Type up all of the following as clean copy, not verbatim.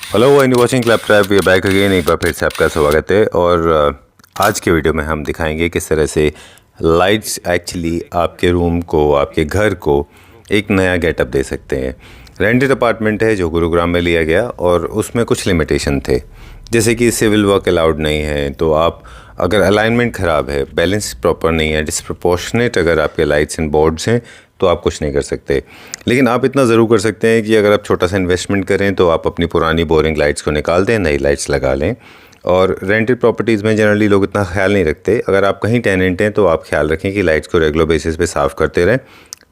Hello and watching club trap, we are back again. एक बार फिर से आपका स्वागत है। और आज के वीडियो में हम दिखाएंगे किस तरह से लाइट्स एक्चुअली आपके रूम को, आपके घर को एक नया गेटअप दे सकते हैं। रेंटेड अपार्टमेंट है जो गुरुग्राम में लिया गया और उसमें कुछ लिमिटेशन थे, जैसे कि सिविल वर्क अलाउड नहीं है, तो आप अगर अलाइनमेंट ख़राब है, बैलेंस प्रॉपर नहीं है, डिसप्रपोर्शनेट अगर आपके लाइट्स एंड बोर्ड्स हैं तो आप कुछ नहीं कर सकते। लेकिन आप इतना ज़रूर कर सकते हैं कि अगर आप छोटा सा इन्वेस्टमेंट करें तो आप अपनी पुरानी बोरिंग लाइट्स को निकाल दें, नई लाइट्स लगा लें। और रेंटेड प्रॉपर्टीज़ में जनरली लोग इतना ख्याल नहीं रखते। अगर आप कहीं टेनेंट हैं तो आप ख्याल रखें कि लाइट्स को रेगुलर बेसिस पे साफ़ करते रहें।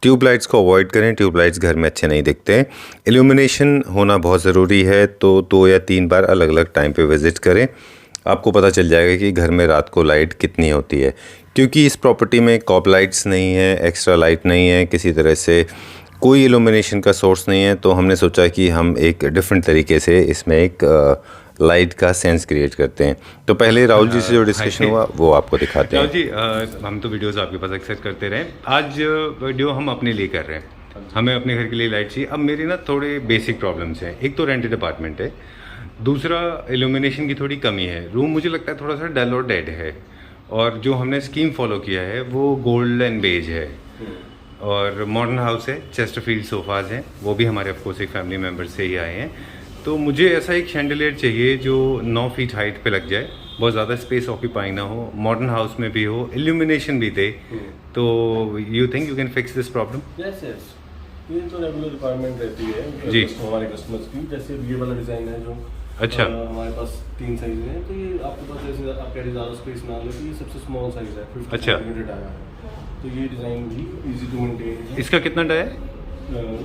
ट्यूब लाइट्स को अवॉइड करें, ट्यूब लाइट्स घर में अच्छे नहीं दिखते हैं। इल्यूमिनेशन होना बहुत ज़रूरी है, तो 2 या 3 बार अलग अलग टाइम पे विज़िट करें, आपको पता चल जाएगा कि घर में रात को लाइट कितनी होती है। क्योंकि इस प्रॉपर्टी में कॉप लाइट्स नहीं है, एक्स्ट्रा लाइट नहीं है, किसी तरह से कोई इल्यूमिनेशन का सोर्स नहीं है, तो हमने सोचा कि हम एक डिफरेंट तरीके से इसमें एक लाइट का सेंस क्रिएट करते हैं। तो पहले राहुल जी से जो डिस्कशन हुआ वो आपको दिखाते हैं। राहुल जी, हम तो वीडियोस आपके पास अक्सर करते रहे, आज वीडियो हम अपने लिए कर रहे हैं। हमें अपने घर के लिए लाइट चाहिए। अब मेरी ना थोड़े बेसिक प्रॉब्लम्स हैं। एक तो रेंटेड अपार्टमेंट है, दूसरा इल्यूमिनेशन की थोड़ी कमी है। रूम मुझे लगता है थोड़ा सा डल और डेड है, और जो हमने स्कीम फॉलो किया है वो गोल्ड एंड बेज है। और मॉडर्न हाउस है, चेस्टरफील्ड सोफाज हैं, वो भी हमारे ऑफकोर्स एक फैमिली मेम्बर से ही आए हैं। तो मुझे ऐसा एक शैंडलियर चाहिए जो 9 फीट हाइट पे लग जाए, बहुत ज़्यादा स्पेस ऑक्यूपाइंग ना हो, मॉडर्न हाउस में भी हो, इल्यूमिनेशन भी दे। तो you think you can fix this problem? Yes yes, ये तो रेगुलर रिक्वायरमेंट रहती है जी हमारे कस्टमर्स की। जैसे ये वाला डिज़ाइन है जो अच्छा। हमारे पास 3 साइज है, तो ये आपके पास जैसे आप कह रहे ज़्यादा स्पेस ना ले, तो ये सबसे स्मॉल साइज है, 50 अच्छा। सेंटीमीटर आया है। तो ये डिज़ाइन भी इजी टू मेंटेन है। इसका कितना डाया है?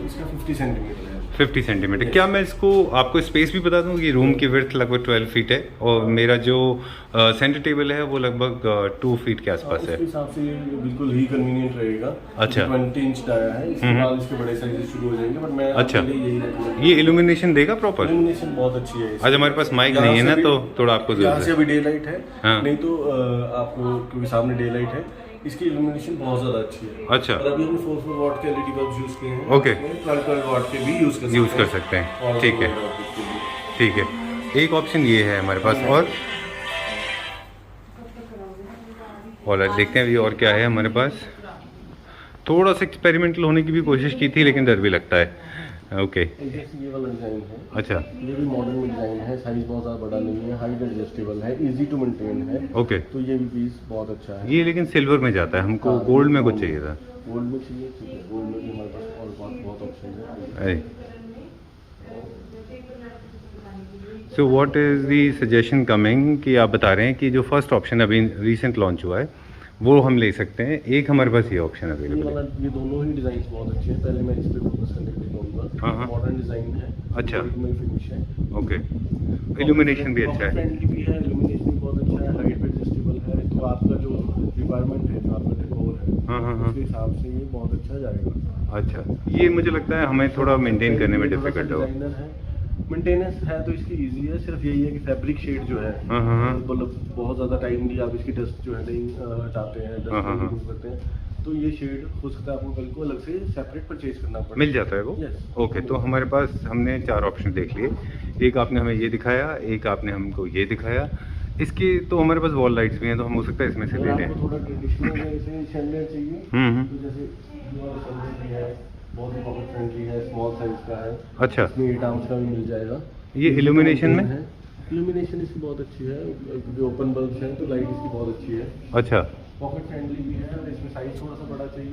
इसका 50 सेंटीमीटर है। 50 सेंटीमीटर। क्या मैं इसको आपको स्पेस भी बता दूं कि रूम की विड्थ लगभग 12 फीट है, और मेरा जो सेंटर टेबल है वो लगभग 2 फीट के आसपास है। उस हिसाब से ये बिल्कुल ही कन्वीनियंट रहेगा। अच्छा। 20 इंच डाया है, इसके बाद इसके बड़े साइज शुरू हो जाएंगे, बट मैं अच्छा। आपके लिए यही रखूंगा। ये इल्यूमिनेशन देगा प्रॉपर? इल्यूमिनेशन बहुत अच्छी है। आज हमारे पास माइक नहीं है ना, तो थोड़ा आपको यहाँ जरूरत से है। अभी डे लाइट है, हाँ। नहीं तो आपको क्योंकि सामने डे लाइट है, इसकी इल्यूमिनेशन बहुत ज़्यादा अच्छी है। अच्छा। और अभी हमने 4 वाट के एलईडी बल्ब यूज़ किए हैं। ओके। 12 वाट के भी यूज़ कर सकते हैं। हैं। और ठीक है, ठीक है। एक ऑप्शन ये है हमारे पास। और देखते हैं अभी और क्या है हमारे पास। थोड़ा सा एक्सपेरिमेंटल होने की भी कोशिश की थी, लेकिन डर भी लगता है। ओके। ये वाला डिज़ाइन है। अच्छा। ये भी मॉडर्न में डिज़ाइन है, साइज बहुत ज़्यादा बड़ा नहीं है, हाइट एडजस्टेबल है, इजी टू मेंटेन है। ओके। तो ये भी पीस बहुत अच्छा है। ये लेकिन सिल्वर में जाता है, हमको हाँ, गोल्ड में कुछ चाहिए था। गोल्ड में चाहिए, ठीक है। गोल्ड में भी हमारे पास और बहुत ऑप्शन है। अरे, so what is the suggestion coming कि आप बता रहे हैं कि जो फर्स्ट ऑप्शन अभी रिसेंट लॉन्च हुआ है वो हम ले सकते हैं। एक हमारे पास ये ऑप्शन ये अवेलेबल वाला, है। ये दोनों ही डिजाइन बहुत अच्छे हैं। पहले मैं इस पे फोकस करने के लिए हाँ, हाँ। कहूँगा। मॉडर्न डिजाइन है, अच्छा। ओरिजिनल फिनिश है। ओके। इल्यूमिनेशन भी अच्छा है। फ्रेंडली भी है, इल्यूमिनेशन भी बहुत अच्छा है, हाइट पे एडजस्टेबल है। तो आपका जो रिक्वायरमेंट है, जो आपका डेकोर है, हाँ, हाँ, हाँ। उसके हिसाब से ये बहुत अच्छा जाएगा। अच्छा, ये मुझे लगता है हमें थोड़ा मेंटेन करने में डिफिकल्ट होगा। डिजाइनर है, मेंटेनेंस है तो इसकी इजी है। सिर्फ यही है कि फैब्रिक शेड जो है, हाँ, हाँ, हाँ। मतलब बहुत ज़्यादा टाइम भी आप इसकी डस्ट जो है नहीं हटाते हैं, हाँ, हाँ, डस्ट हाँ। रिमूव करते हैं, तो ये शेड हो सकता है आपको कल को अलग से सेपरेट परचेज करना पड़े। मिल जाता है वो? Yes. ओके। तो हमारे पास हमने 4 ऑप्शन देख लिए। एक आपने हमें ये दिखाया, एक आपने हमको ये दिखाया। इसके तो हमारे पास वॉल लाइट्स भी हैं, तो हम हो सकता है इसमें से ले अगर लें। आपको थोड़ा ट्रेडिशनल जैसे शैंडलियर चाहिए, तो जैसे ये वाला शैंडलियर भी है, बहुत ही पॉकेट फ्रेंडली है, स्मॉल साइज का है। अच्छा। इसमें 8 आर्म्स का भी मिल जाएगा। ये इल्यूमिनेशन में? इल्यूमिनेशन इसकी बहुत अच्छी है, क्योंकि ओपन बल्ब है तो लाइट इसकी बहुत अच्छी है। अच्छा। पॉकेट फ्रेंडली भी है, और इसमें साइज थोड़ा सा बड़ा चाहिए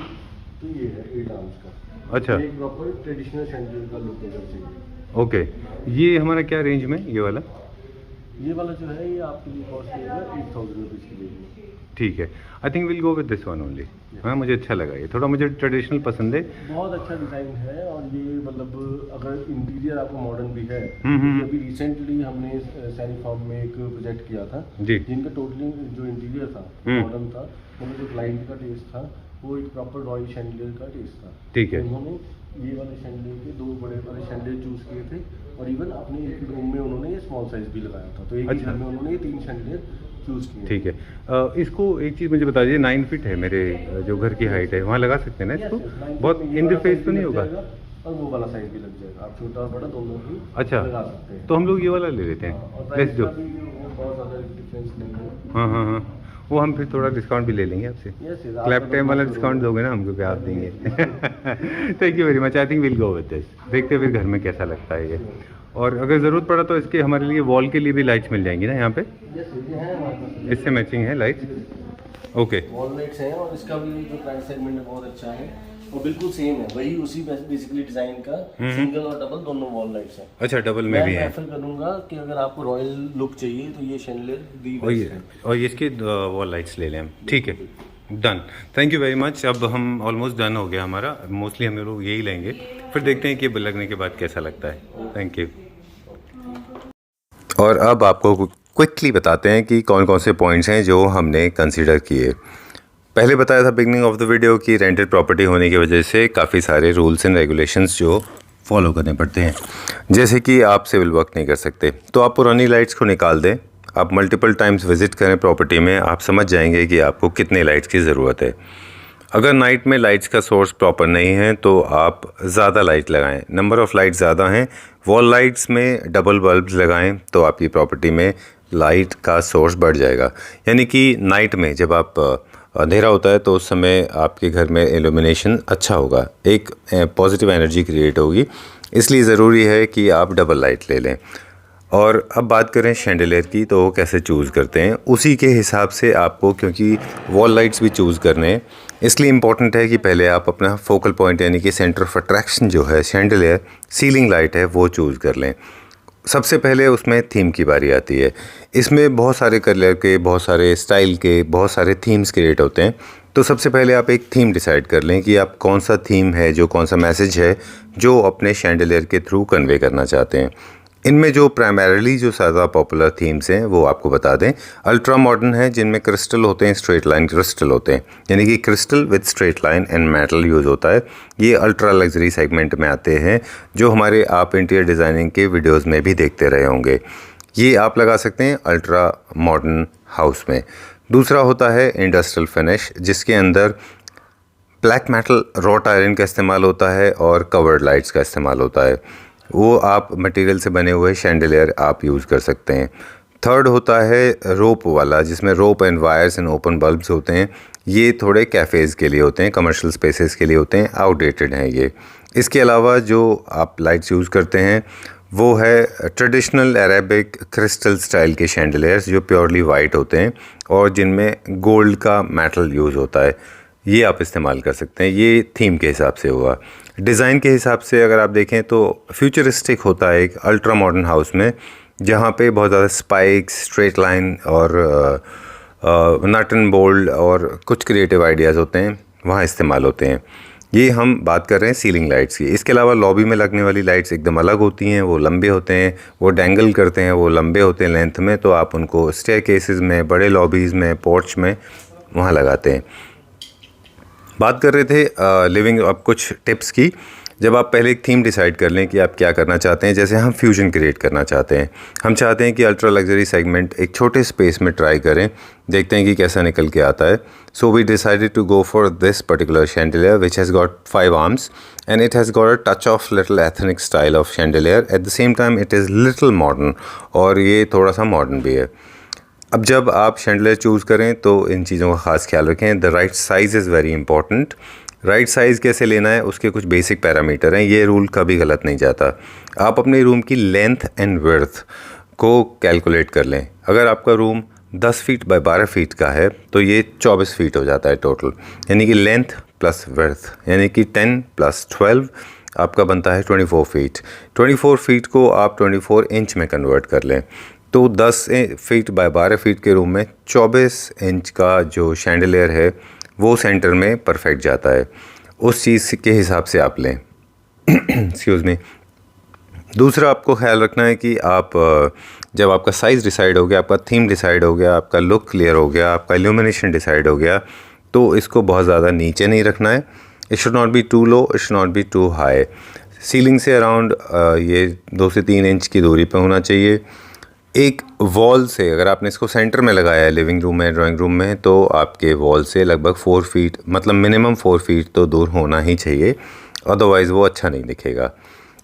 तो ये है 8 आर्म्स का। अच्छा। एक प्रॉपर ट्रेडिशनल शैंडलियर का लुक अगर चाहिए। ओके। ये हमारा क्या रेंज में, ये वाला? ये वाला जो है, ये आपके लिए कॉस्ट रहेगा 8000 रुपीज़ के लिए। ठीक है। I think will go with this one only. हाँ, मुझे अच्छा लगा ये, थोड़ा मुझे ट्रेडिशनल पसंद है। बहुत अच्छा डिज़ाइन है, और ये मतलब अगर इंटीरियर आपको मॉडर्न भी है, हम्म। अभी रिसेंटली हमने सैनी फार्म में एक प्रोजेक्ट किया था जी। जिनका टोटली जो इंटीरियर था मॉडर्न था, मतलब जो क्लाइंट का टेस्ट था वो एक प्रॉपर रॉयल शैंडलियर का टेस्ट था। ठीक है। उन्होंने ये वाले शैंडलियर के 2 बड़े वाले शैंडलियर चूज़ किए थे, और इवन अपने एक रूम में उन्होंने ये स्मॉल साइज भी लगाया था, तो एक ही अच्छा। घर में उन्होंने ये 3 शैंडलियर चूज़ किए। ठीक है। इसको एक चीज़ मुझे बता दीजिए, 9 फीट है मेरे जो घर की हाइट है, वहाँ लगा सकते हैं ना इसको? बहुत इन द फेस तो नहीं होगा? और वो वाला साइज भी लग जाएगा, आप छोटा और बड़ा दोनों ही अच्छा, लगा सकते हैं। तो हम लोग ये वाला ले लेते और हैं। Price let's do. का भी बहुत ज़्यादा डिफरेंस नहीं है। हाँ हाँ हाँ, वो हम फिर थोड़ा डिस्काउंट भी ले लेंगे आपसे। Yes, yes, क्लैप आपका टाइम वाला तो डिस्काउंट दोगे ना हमको, क्या आप देंगे? Thank you very much, I think will go with this. देखते हैं फिर घर में कैसा लगता है ये। और अगर ज़रूरत पड़ा तो इसके हमारे लिए वॉल के लिए भी लाइट्स मिल जाएंगी ना यहाँ पे, Yes, ये है हमारे पास। इससे मैचिंग है लाइट्स। ओके, वॉल लाइट्स हैं और इसका भी जो प्राइस सेगमेंट है बहुत अच्छा है और बिल्कुल सेम है, वही उसी बेसिकली डिजाइन का सिंगल और डबल दोनों वॉल लाइट्स हैं। अच्छा, डबल में मैं भी है। प्रेफर करूंगा कि अगर आपको रॉयल लुक चाहिए तो ये शैंडलियर दी और ये और ये इसकी वॉल लाइट्स ले लें हम, ठीक है, done. Thank you very much. अब हम ऑलमोस्ट डन हो गया हमारा, मोस्टली हम लोग यही लेंगे, फिर देखते हैं कि लगने के बाद कैसा लगता है। Thank you. और अब आपको क्विकली बताते हैं कि कौन कौन से पॉइंट्स हैं जो हमने कंसीडर किए। पहले बताया था बिगनिंग ऑफ द वीडियो कि रेंटेड प्रॉपर्टी होने की वजह से काफ़ी सारे रूल्स एंड रेगुलेशंस जो फॉलो करने पड़ते हैं, जैसे कि आप सिविल वर्क नहीं कर सकते, तो आप पुरानी लाइट्स को निकाल दें। आप मल्टीपल टाइम्स विज़िट करें प्रॉपर्टी में, आप समझ जाएंगे कि आपको कितने लाइट्स की ज़रूरत है। अगर नाइट में लाइट्स का सोर्स प्रॉपर नहीं है तो आप ज़्यादा लाइट लगाएं, नंबर ऑफ़ लाइट ज़्यादा हैं, वॉल लाइट्स में डबल बल्ब्स लगाएं तो आपकी प्रॉपर्टी में लाइट का सोर्स बढ़ जाएगा। यानी कि नाइट में जब आप अंधेरा होता है तो उस समय आपके घर में इल्यूमिनेशन अच्छा होगा, एक पॉजिटिव एनर्जी क्रिएट होगी, इसलिए ज़रूरी है कि आप डबल लाइट ले लें। और अब बात करें शैंडलियर की, तो वो कैसे चूज़ करते हैं उसी के हिसाब से आपको, क्योंकि वॉल लाइट्स भी चूज़ करने हैं, इसलिए इम्पॉर्टेंट है कि पहले आप अपना फोकल पॉइंट यानी कि सेंटर ऑफ अट्रैक्शन जो है शैंडलियर सीलिंग लाइट है वो चूज़ कर लें। सबसे पहले उसमें थीम की बारी आती है। इसमें बहुत सारे कलर के, बहुत सारे स्टाइल के, बहुत सारे थीम्स क्रिएट होते हैं। तो सबसे पहले आप एक थीम डिसाइड कर लें कि आप कौन सा थीम है, जो कौन सा मैसेज है जो अपने शैंडलियर के थ्रू कन्वे करना चाहते हैं। इनमें जो प्राइमरीली जो ज़्यादा पॉपुलर थीम्स हैं वो आपको बता दें। अल्ट्रा मॉडर्न है, जिनमें क्रिस्टल होते हैं, स्ट्रेट लाइन क्रिस्टल होते हैं, यानी कि crystal with straight line and metal use होता है। ये अल्ट्रा लग्जरी सेगमेंट में आते हैं, जो हमारे आप इंटीरियर डिज़ाइनिंग के वीडियोज़ में भी देखते रहे होंगे। ये आप लगा सकते हैं अल्ट्रा मॉडर्न हाउस में। दूसरा होता है इंडस्ट्रियल फिनिश, जिसके अंदर ब्लैक मेटल रॉट आयरन का इस्तेमाल होता है और कवर्ड लाइट्स का इस्तेमाल होता है। वो आप मटेरियल से बने हुए शैंडलियर आप यूज़ कर सकते हैं। थर्ड होता है रोप वाला, जिसमें rope and wires and open bulbs होते हैं। ये थोड़े कैफ़ेज़ के लिए होते हैं, कमर्शियल स्पेसेस के लिए होते हैं, आउटडेटेड हैं ये। इसके अलावा जो आप लाइट्स यूज़ करते हैं वो है ट्रेडिशनल अरेबिक क्रिस्टल स्टाइल के शैंडलियर्स, जो प्योरली वाइट होते हैं और जिनमें गोल्ड का मेटल यूज़ होता है। ये आप इस्तेमाल कर सकते हैं। ये थीम के हिसाब से हुआ। डिज़ाइन के हिसाब से अगर आप देखें तो फ्यूचरिस्टिक होता है एक अल्ट्रा मॉडर्न हाउस में, जहाँ पे बहुत ज़्यादा स्पाइक्स, स्ट्रेट लाइन और नट एंड बोल्ट और कुछ क्रिएटिव आइडियाज़ होते हैं, वहाँ इस्तेमाल होते हैं। ये हम बात कर रहे हैं सीलिंग लाइट्स की। इसके अलावा लॉबी में लगने वाली लाइट्स एकदम अलग होती हैं, वो लंबे होते हैं, वो डैंगल करते हैं, वो लंबे होते हैं लेंथ में, तो आप उनको स्टेयरकेसेस में, बड़े लॉबीज़ में, पोर्च में वहाँ लगाते हैं। बात कर रहे थे लिविंग, अब कुछ टिप्स की। जब आप पहले एक थीम डिसाइड कर लें कि आप क्या करना चाहते हैं, जैसे हम फ्यूजन क्रिएट करना चाहते हैं, हम चाहते हैं कि अल्ट्रा लग्जरी सेगमेंट एक छोटे स्पेस में ट्राई करें, देखते हैं कि कैसा निकल के आता है। So we decided to go for this particular chandelier which has got 5 arms and it has got a touch of little ethnic style of chandelier, at the same time it is little modern, और ये थोड़ा सा modern भी है। अब जब आप chandelier choose करें तो इन चीज़ों का ख़ास ख्याल रखें। The right size is very important. Right size कैसे लेना है उसके कुछ बेसिक पैरामीटर हैं, ये रूल कभी गलत नहीं जाता। आप अपने रूम की लेंथ एंड विड्थ को कैलकुलेट कर लें। अगर आपका रूम 10 फीट बाय 12 फीट का है तो ये 24 फीट हो जाता है टोटल, यानी कि लेंथ प्लस विड्थ, यानी कि 10 + 12 आपका बनता है 24 फीट। 24 फीट को आप 24 इंच में कन्वर्ट कर लें, तो 10 फीट बाय 12 फीट के रूम में 24 इंच का जो शैंडलियर है वो सेंटर में परफेक्ट जाता है। उस चीज़ के हिसाब से आप लें। Excuse me. दूसरा आपको ख्याल रखना है कि आप जब आपका साइज़ डिसाइड हो गया, आपका थीम डिसाइड हो गया, आपका लुक क्लियर हो गया, आपका इल्यूमिनेशन डिसाइड हो गया, तो इसको बहुत ज़्यादा नीचे नहीं रखना है। It should not be too low, it should not be too high. Ceiling से अराउंड ये 2 से 3 इंच की दूरी पर होना चाहिए। एक वॉल से, अगर आपने इसको सेंटर में लगाया है लिविंग रूम में, ड्राइंग रूम में, तो आपके वॉल से लगभग 4 फीट, मतलब मिनिमम 4 फीट तो दूर होना ही चाहिए। अदरवाइज़ वो अच्छा नहीं दिखेगा।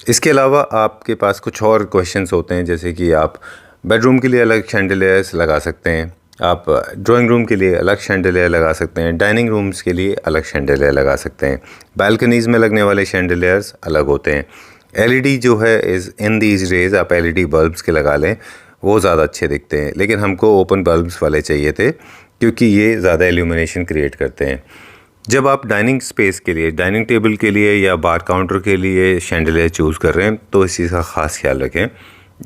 इसके अलावा आपके पास कुछ और क्वेश्चंस होते हैं, जैसे कि आप बेडरूम के लिए अलग शैंडिलियर्स लगा सकते हैं, आप ड्राइंग रूम के लिए अलग शैंडिलियर लगा सकते हैं, डाइनिंग रूम्स के लिए अलग शैंडिलियर लगा सकते हैं, बालकनीज़ में लगने वाले शैंडिलियर्स अलग होते हैं। एलईडी जो है इज़ इन दीज डेज़ आप एलईडी बल्ब्स के लगा लें, वो ज़्यादा अच्छे दिखते हैं, लेकिन हमको ओपन बल्ब्स वाले चाहिए थे क्योंकि ये ज़्यादा इल्यूमिनेशन क्रिएट करते हैं। जब आप डाइनिंग स्पेस के लिए, डाइनिंग टेबल के लिए या बार काउंटर के लिए शैंडिलियर चूज़ कर रहे हैं तो इस चीज़ का ख़ास ख्याल रखें।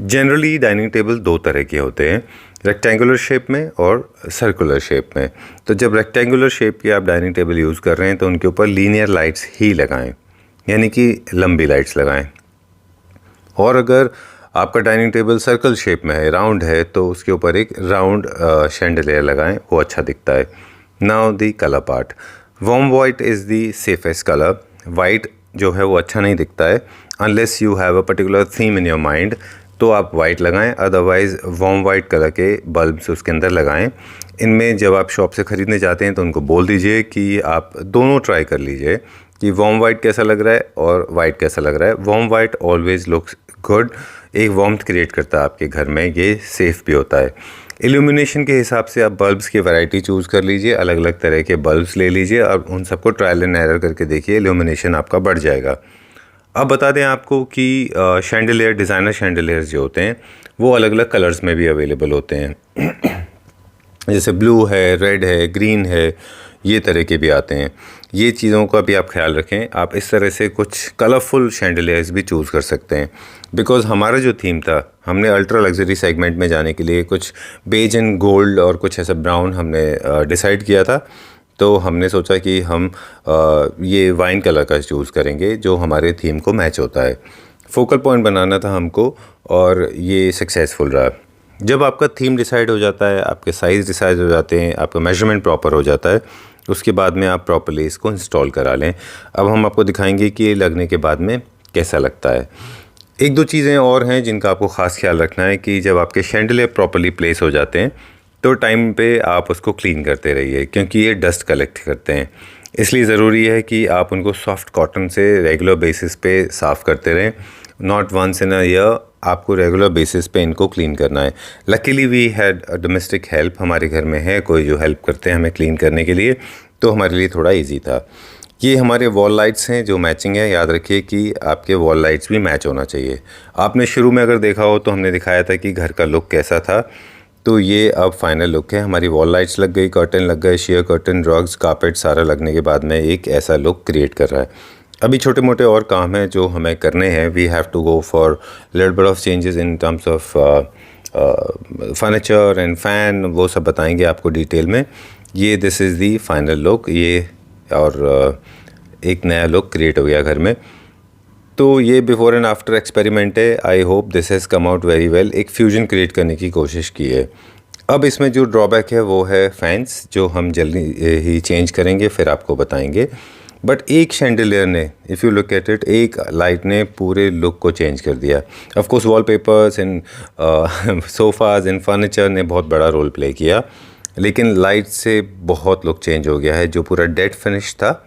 जनरली डाइनिंग टेबल दो तरह के होते हैं, रेक्टेंगुलर शेप में और सर्कुलर शेप में। तो जब रेक्टेंगुलर शेप की आप डाइनिंग टेबल यूज़ कर रहे हैं तो उनके ऊपर लीनियर लाइट्स ही लगाएं, यानी कि लंबी लाइट्स लगाएं। और अगर आपका डाइनिंग टेबल सर्कल शेप में है, राउंड है, तो उसके ऊपर एक राउंड शैंडिलियर लगाएं, वो अच्छा दिखता है। Now the colour part, warm white is the safest colour. White जो है वो अच्छा नहीं दिखता है, unless you have a particular theme in your mind, तो आप वाइट लगाएं, अदरवाइज़ वार्म वाइट कलर के बल्ब्स उसके अंदर लगाएं। इनमें जब आप शॉप से ख़रीदने जाते हैं तो उनको बोल दीजिए कि आप दोनों ट्राई कर लीजिए कि वार्म वाइट कैसा लग रहा है और वाइट कैसा लग रहा है। Warm white always looks good, एक वार्मथ क्रिएट करता है आपके घर में, ये सेफ़ भी होता है। इल्यूमिनेशन के हिसाब से आप बल्ब्स की वैरायटी चूज़ कर लीजिए, अलग अलग तरह के बल्ब्स ले लीजिए और उन सबको ट्रायल एंड एरर करके देखिए, इल्यूमिनेशन आपका बढ़ जाएगा। अब बता दें आपको कि शैंडिलियर, डिज़ाइनर शैंडिलियर्स जो होते हैं वो अलग अलग कलर्स में भी अवेलेबल होते हैं जैसे ब्लू है, रेड है, ग्रीन है, ये तरह के भी आते हैं। ये चीज़ों का भी आप ख्याल रखें। आप इस तरह से कुछ कलरफुल शैंडिलियर्स भी चूज़ कर सकते हैं, बिकॉज़ हमारा जो थीम था, हमने अल्ट्रा लग्जरी सेगमेंट में जाने के लिए कुछ बेज एंड गोल्ड और कुछ ऐसा ब्राउन हमने डिसाइड किया था। तो हमने सोचा कि हम ये वाइन कलर का चूज़ करेंगे जो हमारे थीम को मैच होता है। फोकल पॉइंट बनाना था हमको और ये सक्सेसफुल रहा। जब आपका थीम डिसाइड हो जाता है, आपके साइज़ डिसाइड हो जाते हैं, आपका मेजरमेंट प्रॉपर हो जाता है, उसके बाद में आप प्रॉपर्ली इसको इंस्टॉल करा लें। अब हम आपको दिखाएंगे कि ये लगने के बाद में कैसा लगता है। एक दो चीज़ें और हैं जिनका आपको ख़ास ख्याल रखना है कि जब आपके शैंडिलियर प्रॉपर्ली प्लेस हो जाते हैं तो टाइम पे आप उसको क्लीन करते रहिए, क्योंकि ये डस्ट कलेक्ट करते हैं। इसलिए ज़रूरी है कि आप उनको सॉफ्ट कॉटन से रेगुलर बेसिस पे साफ़ करते रहें। Not once in a year, आपको रेगुलर बेसिस पे इनको क्लीन करना है। Luckily we had a domestic help, हमारे घर में है कोई जो हेल्प करते हैं हमें क्लीन करने के लिए, तो हमारे लिए थोड़ा ईजी था। ये हमारे वॉल लाइट्स हैं जो मैचिंग है। याद रखिए कि आपके वॉल लाइट्स भी मैच होना चाहिए। आपने शुरू में अगर देखा हो तो हमने दिखाया था कि घर का लुक कैसा था, तो ये अब फाइनल लुक है। हमारी वॉल लाइट्स लग गई, कर्टन लग गए, शेयर कर्टन, रग्स, कारपेट सारा लगने के बाद में एक ऐसा लुक क्रिएट कर रहा है। अभी छोटे मोटे और काम हैं जो हमें करने हैं। We have to go for little bit of changes in terms of furniture and fan, वो सब बताएंगे आपको डिटेल में। ये this is the final look, ये और एक नया लुक क्रिएट हो गया घर में। तो ये बिफोर एंड आफ्टर एक्सपेरिमेंट है। आई hope this has come out very well. एक फ्यूजन क्रिएट करने की कोशिश की है। अब इसमें जो ड्रॉबैक है वो है फैंस, जो हम जल्दी ही चेंज करेंगे, फिर आपको बताएंगे। बट एक शैंडिलियर ने, if you look at it, एक लाइट ने पूरे लुक को चेंज कर दिया। Of course wallpapers and sofas and furniture ने बहुत बड़ा रोल प्ले किया, लेकिन लाइट से बहुत लुक चेंज हो गया है। जो पूरा डेड फिनिश था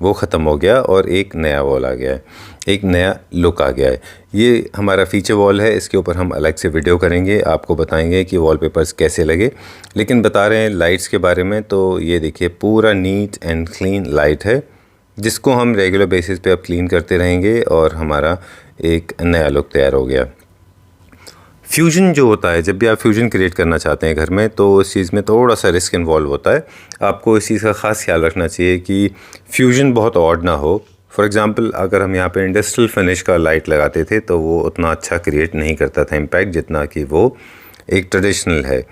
वो ख़त्म हो गया और एक नया वॉल आ गया है, एक नया लुक आ गया है। ये हमारा फीचर वॉल है, इसके ऊपर हम अलग से वीडियो करेंगे, आपको बताएंगे कि वॉलपेपर्स कैसे लगे। लेकिन बता रहे हैं लाइट्स के बारे में, तो ये देखिए पूरा नीट एंड क्लीन लाइट है, जिसको हम रेगुलर बेसिस पे अब क्लीन करते रहेंगे और हमारा एक नया लुक तैयार हो गया। फ्यूजन जो होता है, जब भी आप फ्यूजन क्रिएट करना चाहते हैं घर में, तो इस चीज़ में थोड़ा सा रिस्क इन्वॉल्व होता है। आपको इस चीज़ का ख़ास ख्याल रखना चाहिए कि फ्यूजन बहुत ऑड ना हो। फॉर एग्ज़ाम्पल, अगर हम यहाँ पे इंडस्ट्रियल फिनिश का लाइट लगाते थे तो वो उतना अच्छा क्रिएट नहीं करता था इम्पैक्ट, जितना कि वो एक ट्रेडिशनल है।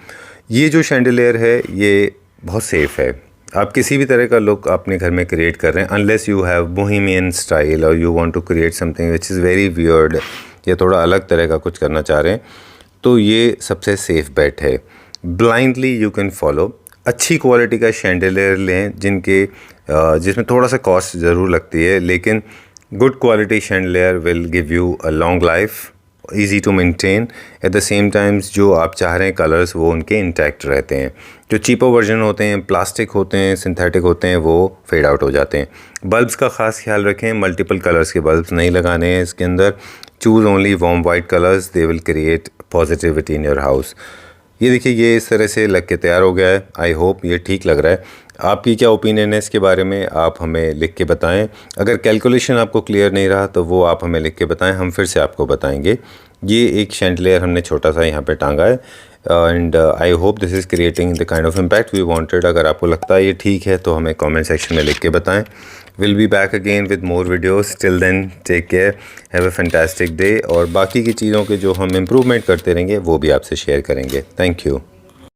ये जो शैंडिलियर है ये बहुत सेफ़ है। आप किसी भी तरह का लुक अपने घर में क्रिएट कर रहे हैं, unless you have bohemian style और you want to create something which is very weird, या थोड़ा अलग तरह का कुछ करना चाह रहे हैं, तो ये सबसे सेफ़ बेट है। Blindly you can follow. अच्छी क्वालिटी का शैंडिलियर लें जिसमें थोड़ा सा कॉस्ट ज़रूर लगती है, लेकिन good quality chandelier will give you a long life easy to maintain, at the same times जो आप चाह रहे हैं कलर्स वो उनके इंटैक्ट रहते हैं। जो चीपर वर्जन होते हैं, प्लास्टिक होते हैं, सिंथेटिक होते हैं, वो फेड आउट हो जाते हैं। बल्ब्स का ख़ास ख्याल रखें, मल्टीपल कलर्स के बल्ब्स नहीं लगाने हैं इसके अंदर। Choose only warm white colours, they will create positivity in your house. ये देखिए, ये इस तरह से लग के तैयार हो गया है। आई होप ये ठीक लग रहा है। आपकी क्या ओपिनियन है इसके बारे में, आप हमें लिख के बताएं। अगर कैलकुलेशन आपको क्लियर नहीं रहा तो वो आप हमें लिख के बताएं, हम फिर से आपको बताएंगे। ये एक शैंडलियर हमने छोटा सा यहाँ पे टांगा है and I hope this is creating the kind of impact we wanted. अगर आपको लगता है ये ठीक है तो हमें कमेंट सेक्शन में लिख के बताएं। Will be back again with more videos. Till then take care, have a fantastic day. और बाकी की चीज़ों के जो हम इम्प्रूवमेंट करते रहेंगे वो भी आपसे शेयर करेंगे। Thank you.